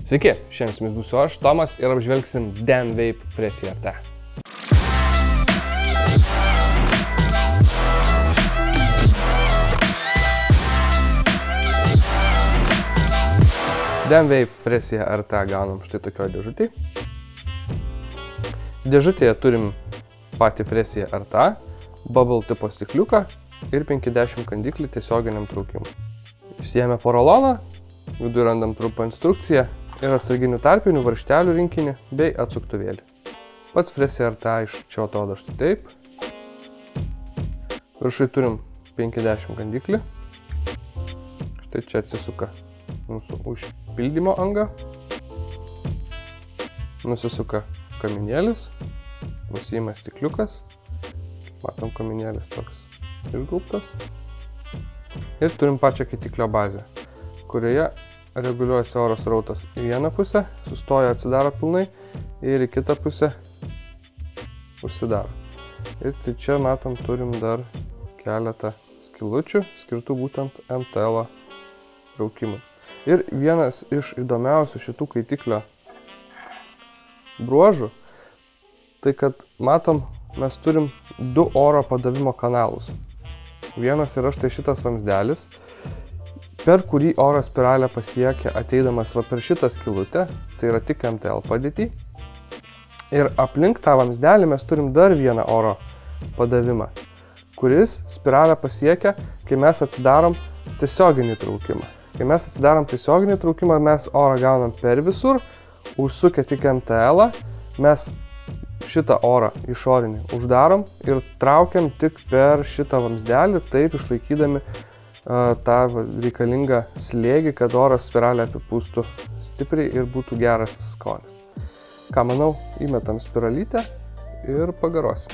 Sveiki, šiandien su jumis būsiu aš, Tomas, ir apžvelgsim DanVape Freshie RT. DanVape Freshie RT gaunam štai tokio dėžutį. Dėžutėje turim patį Freshie RT, bubble tipo stikliuką ir 50 kandiklį tiesioginiam traukimui. Išsiėmę poroloną, viduje randam trumpą instrukciją ir atsarginių tarpinių varžtelių rinkinį bei atsuktuvėlį. Pats Freshie RT iš čia atrodo štai taip. Viršui turim 50 kandiklį. Štai čia atsisuka mūsų užpildymo anga. Nusisuka kaminėlis. Nusiima stikliukas. Matom, kaminėlis toks išgaubtas. Ir turim pačią kaitiklio bazę, kurioje reguliuojasi oro srautas į vieną pusę, sustoja, atsidaro pilnai ir į kitą pusę užsidaro. Ir tai čia matom, turim dar keletą skylučių skirtų būtent MTL traukimui. Ir vienas iš įdomiausių šitų kaitiklio bruožų, tai kad matom, mes turim du oro padavimo kanalus. Vienas yra štai šitas vamzdelis, per kurį oro spiralę pasiekia ateidamas va per šitą skylutę, tai yra tik MTL padėtį. Ir aplink tą vamzdelį mes turim dar vieną oro padavimą, kuris spiralę pasiekia, kai mes atsidarom tiesioginį traukimą. Kai mes atsidarom tiesioginį traukimą, mes orą gaunam per visur, užsukę tik MTL, mes šitą orą išorinį uždarom ir traukiam tik per šitą vamzdelį, taip išlaikydami tą reikalingą slėgį, kad oras spiralę apipūstų stipriai ir būtų geras skonis. Ką manau, įmetam spiralytę ir pagarosim.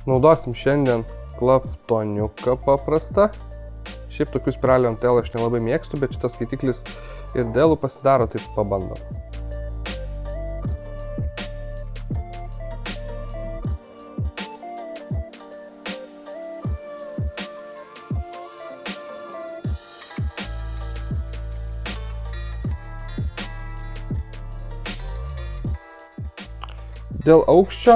Naudosim šiandien klaptoniuką paprastą. Šiaip tokių spiralių MTL aš nelabai mėgstu, bet šitas skaitiklis ir dėlų pasidaro, taip pabandom. Dėl aukščio,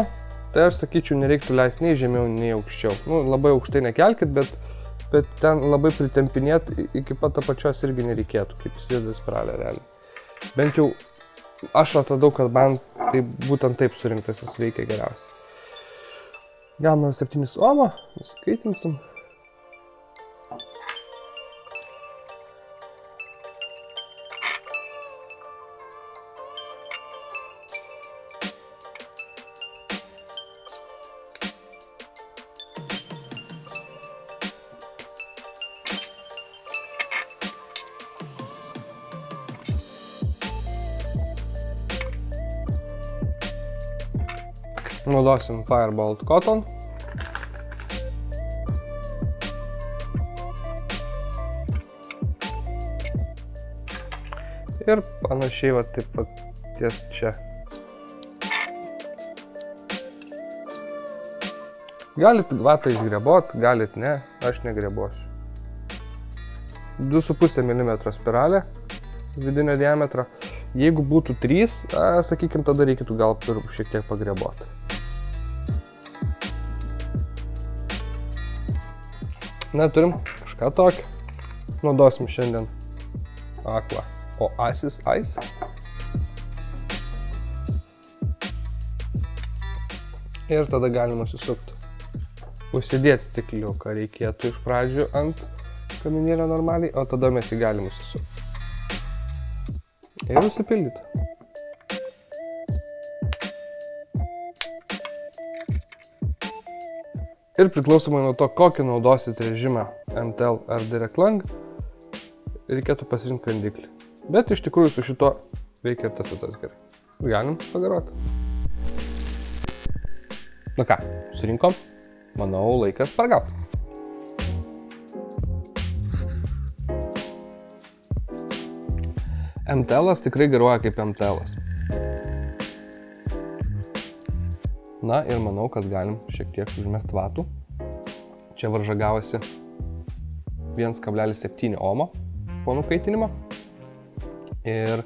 tai aš sakyčiau, nereiktų leisti nei žemiau, nei aukščiau. Labai aukštai nekelkit, bet ten labai pritempinėti iki pat apačios irgi nereikėtų, kaip įsideda spiralė realiai. Bent jau aš atradau, kad man tai būtent taip surinktas jis veikia geriausiai. Gaunam 7 ohmo, nuskaitinsim. Naudosim Firebolt Cotton. Ir panašiai va taip pat ties čia. Galit vatą išgrebot, galit ne, aš negrebosiu. 2,5 mm spiralė vidinio diametro. Jeigu būtų 3, sakykim, tada reikėtų gal šiek tiek pagreboti. Na, turim kažką tokio. Naudosim šiandien aklą Oasis Ice. Ir tada galima susukti. Užsidėti stikliuką reikėtų iš pradžių ant kaminėlio normaliai, o tada mes jį galim susukti. Ir užsipildyti. Ir priklausomai nuo to, kokį naudosit režimą MTL ar Direct Lang, reikėtų pasirinkti kandiklį. Bet iš tikrųjų su šito veikia ir tas gerai. Galim pagaroti. Nu ką, surinkom? Manau, laikas paragauti. MTL-as tikrai garuoja kaip MTL-as. Na ir manau, kad galim šiek tiek užmest vatų. Čia varža gavosi 1,7 ohmo po nukaitinimo. Ir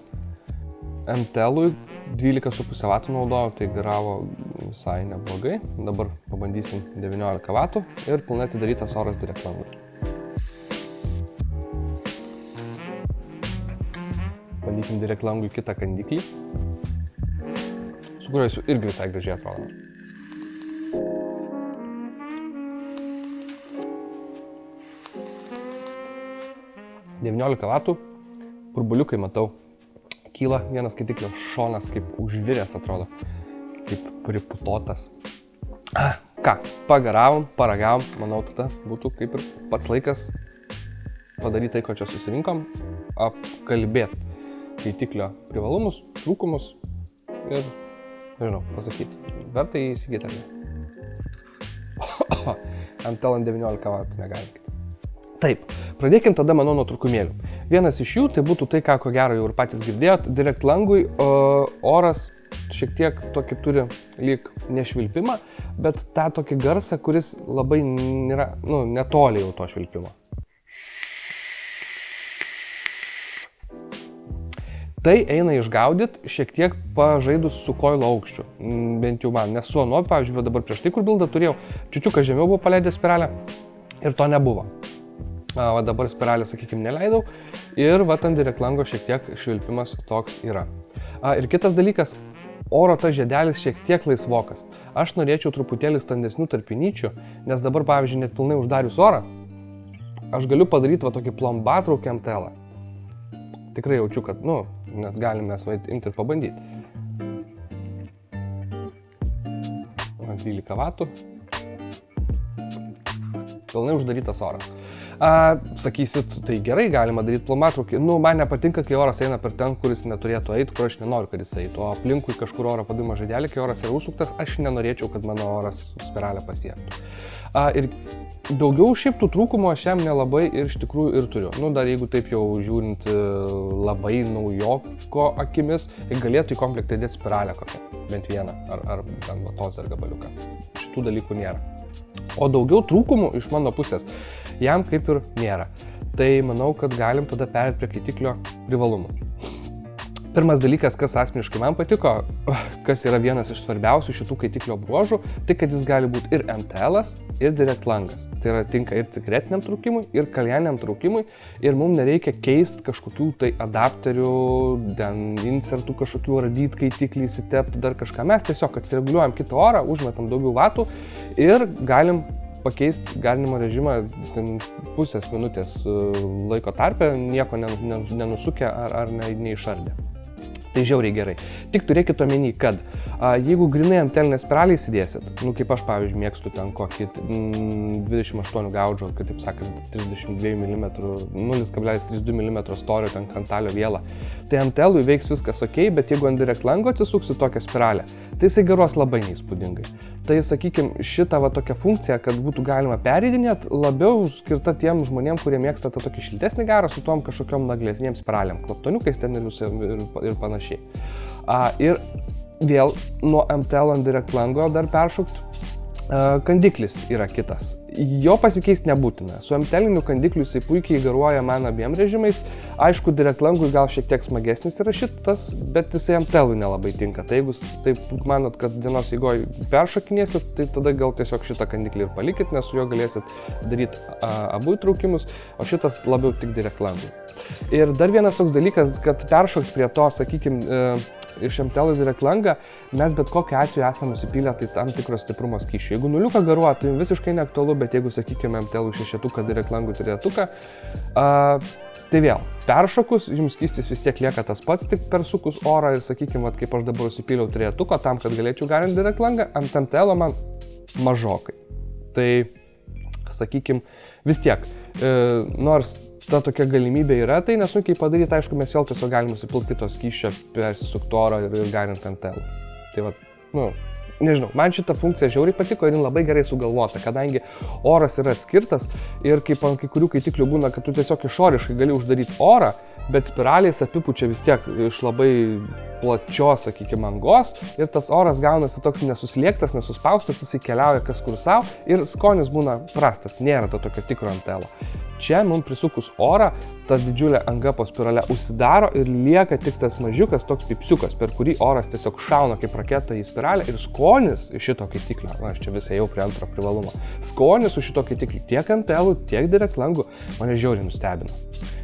MTL-ui 12,5 W naudojau, tai garavo visai neblogai. Dabar pabandysim 19 W ir pilnai atidarytas oras direkt langui. Bandykim direkt langui kitą kandiklį, su kuriuo jis irgi visai gražiai atrodo. W, burbuliukai matau, kyla vienas skaitiklio šonas kaip užviręs atrodo, kaip priputotas. Ką, pagaravom, paragavom, manau tada būtų kaip ir pats laikas padaryti tai, ko čia susirinkom, apkalbėti skaitiklio privalumus, trūkumus ir, nežinau, pasakyti, verta jį įsigyti ar ne. MTL 19 W negalim. Taip, pradėkim tada, manau, nuo trūkumėlių. Vienas iš jų tai būtų tai, ką ko gero jau ir patys girdėjot, direkt langui oras šiek tiek tokį turi lyg nešvilpimą, bet tą tokį garsą, kuris labai nėra, netoli jau to švilpimo. Tai eina išgaudyti šiek tiek pažaidus su koilo aukščiu, bent jau man, nes su anuo, pavyzdžiui, dabar prieš tai, kur bildą turėjau, čiučiuką žemiau buvo paleidęs spiralę ir to nebuvo. Va dabar spiralę, sakykime, neleidau ir va ant direkt lango šiek tiek švilpimas toks yra. Ir kitas dalykas, oro tas žiedelis šiek tiek laisvokas. Aš norėčiau truputėlį standesnių tarpinyčių, nes dabar, pavyzdžiui, net pilnai uždarius orą, aš galiu padaryti va tokį plombatraukę MTL-ą. Tikrai jaučiu, kad, net galime mes imti ir pabandyti. 12 W. Pilnai uždarytas oras. Sakysit, tai gerai, galima daryti plombatraukį. Man nepatinka, kai oras eina per ten, kuris neturėtų eiti, kur aš nenoriu, kad jis eitų. O aplinkui kažkur oro padavimo žaidelį, kai oras yra užsuktas, aš nenorėčiau, kad mano oras spiralę pasiektų. Ir daugiau šiaip tų trūkumų aš jam nelabai ir iš tikrųjų ir turiu. Dar jeigu taip jau žiūrint labai naujoko akimis, galėtų į komplektą įdėti spiralę kokią, bent vieną, ar ten vatos ar gabaliuką. Šitų dalykų nėra. O daugiau trūkumų iš mano pusės jam kaip ir nėra. Tai manau, kad galim tada perėti prie skaitiklio privalumų. Pirmas dalykas, kas asmeniškai man patiko, kas yra vienas iš svarbiausių šitų skaitiklio bruožų, tai kad jis gali būti ir MTL-as, ir direkt langas. Tai yra tinka ir cigaretiniam traukimui, ir kaljaniniam traukimui, ir mums nereikia keisti kažkokių tai adapterių, insertų kažkokių, ardyt skaitiklį, įsitepti dar kažką. Mes tiesiog atsireguliuojam kitą orą, užmetam daugiau vatų ir galim pakeisti garinimo režimą pusės minutės laiko tarpe, nieko nenusukę ar neišardę. Tai žiauriai gerai. Tik turėkit omeny, kad jeigu grinai MTL spiralę įsidėsit, kaip aš, pavyzdžiui, mėgstu ten kokį 28 gaudžio, kitaip sakant, 32 mm, 0,32 mm storio ten kantalio vielą, tai MTL-ui veiks viskas ok, bet jeigu ant direkt lango atsisuksi tokią spiralę, tai jisai garuos labai neįspūdingai. Tai, sakykime, šitą va tokią funkciją, kad būtų galima pereidinėti, labiau skirta tiem žmonėm, kurie mėgsta tą tokį šiltesnį garą su tom kažkokiom naglesniem spiralėm, klaptoniukais ten ir panašiai. Ir vėl nuo MTL ant direkt lango dar peršokti, kandiklis yra kitas. Jo pasikeisti nebūtina. Su MTL-iniu kandikliu jisai puikiai garuoja man abiem režimais. Aišku, direkt langui gal šiek tiek smagesnis yra šitas, bet jisai MTL-ui nelabai tinka. Tai jeigu taip manot, kad dienos eigoje peršokinėsit, tai tada gal tiesiog šitą kandiklį ir palikit, nes su juo galėsit daryti abu įtraukimus, o šitas labiau tik direkt langui. Ir dar vienas toks dalykas, kad peršokti prie to, sakykime, iš MTL į direkt langą, mes bet kokiu atveju esame nusipylę tai tam tikro stiprumo skysčio. Jeigu nuliuką garuoja, tai visiškai neaktualu, bet jeigu, sakykime, MTL šešetuką, direkt langų trejetuką, tai vėl, peršokus, jums skystis vis tiek lieka tas pats, tik persukus orą ir, sakykime, kaip aš dabar nusipyliau trejetuko, tam, kad galėčiau garinti direkt langą, ant MTL man mažokai. Tai, sakykime, vis tiek, nors ta tokia galimybė yra, tai nesunkiai padaryti, aišku, mes vėl tiesiog galime nusipilti kito skysčio, persisukti orą ir garinti MTL. Tai va, nežinau, man šita funkcija žiauriai patiko ir jin labai gerai sugalvota, kadangi oras yra atskirtas ir kaip ant kai kurių skaitiklių būna, kad tu tiesiog išoriškai gali uždaryti orą, bet spiralės apipučia vis tiek iš labai plačios, sakykime, angos ir tas oras gaunasi toks nesusliektas, nesuspaustas, jisai keliauja kas kur savo ir skonis būna prastas, nėra to tokio tikro MTL-o. čia mums prisukus orą, ta didžiulė anga po spirale užsidaro ir lieka tik tas mažiukas toks pipsiukas, per kurį oras tiesiog šauna kaip raketa į spiralę ir skonis iš šito kaitiklio, na, aš čia visai jau prie antro privalumo, skonis iš šito kaitiklio tiek MTL, tiek direct langų mane žiauriai nustebino.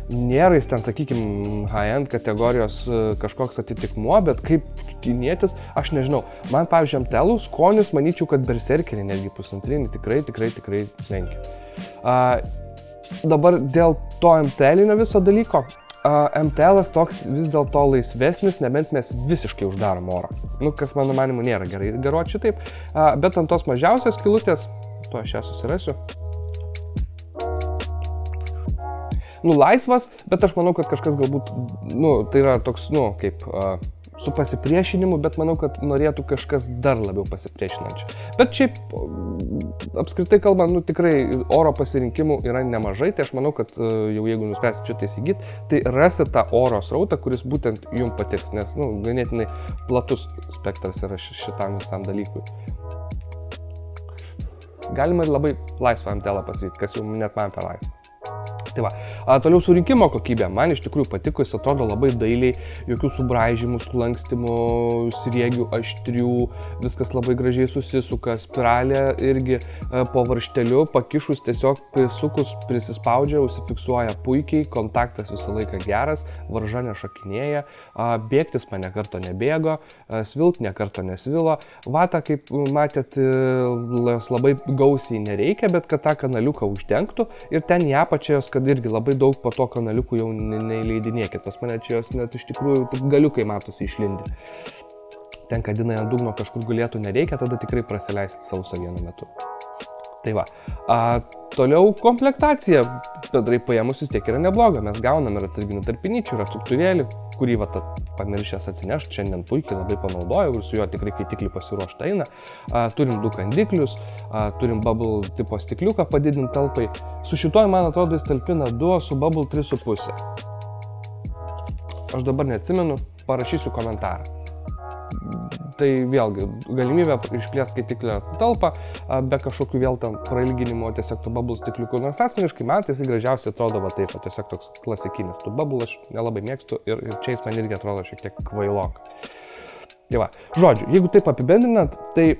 Nėra jis ten, sakykime, high-end kategorijos kažkoks atitikmuo, bet kaip kinietis, aš nežinau. Man, pavyzdžiui, MTL skonis, manyčiau, kad berserkeriai netgi pusantrinį tikrai vengia. Dabar dėl to MTL-inio viso dalyko, MTL-as toks vis dėlto laisvesnis, nebent mes visiškai uždarom orą. Nu, kas mano manimu nėra gerai garuoti šitaip, bet ant tos mažiausios skylutės, to aš ją susirasiu. Nu, laisvas, bet aš manau, kad kažkas galbūt, nu, tai yra toks, nu, kaip su pasipriešinimu, bet manau, kad norėtų kažkas dar labiau pasipriešinančio. Bet šiaip, apskritai kalbant, nu, tikrai oro pasirinkimų yra nemažai, tai aš manau, kad jau jeigu nuspręsit šitą įsigyti, tai rasit tą oro srautą, kuris būtent jums patiks, nes, nu, ganėtinai platus spektras yra šitam visam dalykui. Galima ir labai laisvą MTL pasirinkti, kas jau net man per laisvą. Tai va, toliau surinkimo kokybė, man iš tikrųjų patiko, jis atrodo labai dailiai, jokių subraižymų, sulankstymų, sriegių, aštrių, viskas labai gražiai susisuka, spiralė irgi po varžteliu, pakišus tiesiog prisukus prisispaudžia, užsifiksuoja puikiai, kontaktas visą laiką geras, varža nešakinėja, bėgtis man nekarto nebėgo, svilt nekarto nesvilo, vatą, kaip matėt, labai gausiai nereikia, bet kad tą kanaliuką uždengtų ir ten į apačią jos, kad irgi labai daug po to kanaliukų jau neįleidinėkit. Pas mane čia jos net iš tikrųjų tik galiukai matosi išlindi. Ten, kad jinai ant dugno kažkur gulėtų nereikia, tada tikrai prasileisit sausą vienu metu. Tai va. Toliau komplektacija, bendrai paėmus vis tiek yra nebloga. Mes gaunam ir atsarginių tarpinyčių, ir atsuktuvėlį, kurį va pamiršęs atsinešti, šiandien puikiai labai panaudojau ir su juo tikrai kaitiklį pasiruošta eina. Turim 2 kandiklius, turim bubble tipo stikliuką padidinti talpai. Su šitoj, man atrodo, jis talpina 2, su bubble 3,5. Aš dabar neatsimenu, parašysiu komentarą. Tai vėlgi galimybė išplėsti kaitiklio talpą be kažkokių vėl tam prailginimo tiesiog tų bubble stikliukų. Nors asmeniškai man tai jis gražiausiai atrodo va taip, tiesiog toks klasikinis. Tų bubble aš nelabai mėgstu ir čia jis man irgi atrodo šiek tiek kvailok. Tai va, žodžiu, jeigu taip apibendrinant, tai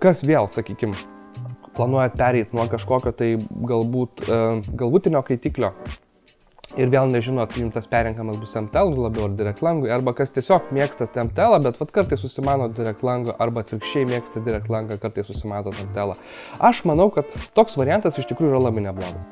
kas vėl, sakykime, planuojat pereiti nuo kažkokio tai galvutinio kaitiklio ir vėl nežinot, jums tas perrenkamas bus MTL labiau ar direct langui, arba kas tiesiog mėgstat MTL, bet vat kartais susimanot direct langą, arba atvirkščiai mėgstat direct langą, kartais susimatot MTL. Aš manau, kad toks variantas iš tikrųjų yra labai neblogas.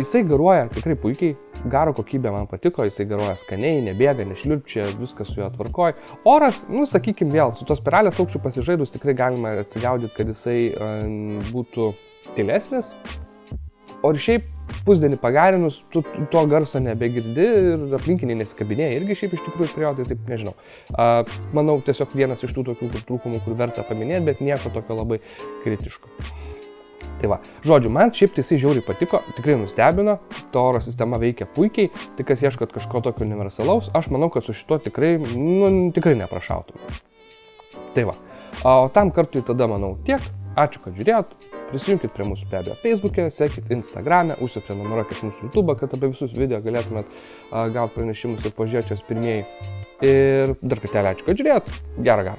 Jisai garuoja tikrai puikiai, garo kokybė man patiko, jisai garuoja skaniai, nebėga, nešliurpčia, viskas su juo tvarkoj. Oras, nu sakykim vėl, su tos spiralės aukščių pasižaidus tikrai galima atsigaudyti, kad jisai būtų tylesnis. O ir šiaip pusdienį pagarinus, tu to garso nebegirdi ir aplinkiniai nesikabinėja irgi šiaip iš tikrųjų prie jo, tai taip nežinau. Manau, tiesiog vienas iš tų tokių trūkumų, kur verta paminėti, bet nieko tokio labai kritiško. Tai va, žodžiu, man šiaip tai jisai žiauriai patiko, tikrai nustebino, to oro sistema veikia puikiai, tai kas ieškot kažko tokio universalaus, aš manau, kad su šituo tikrai neprašautum. Tai va, o tam kartui tada manau tiek, ačiū, kad žiūrėjot. Prisijunkit prie mūsų be abejo Facebook'e, sekit Instagram'e, užsiprenumeruokit mūsų YouTube'ą, kad apie visus video galėtumėt gauti pranešimus ir pažiūrėti jos pirmieji. Ir dar kartelį ačiū, kad žiūrėjot. Gerą.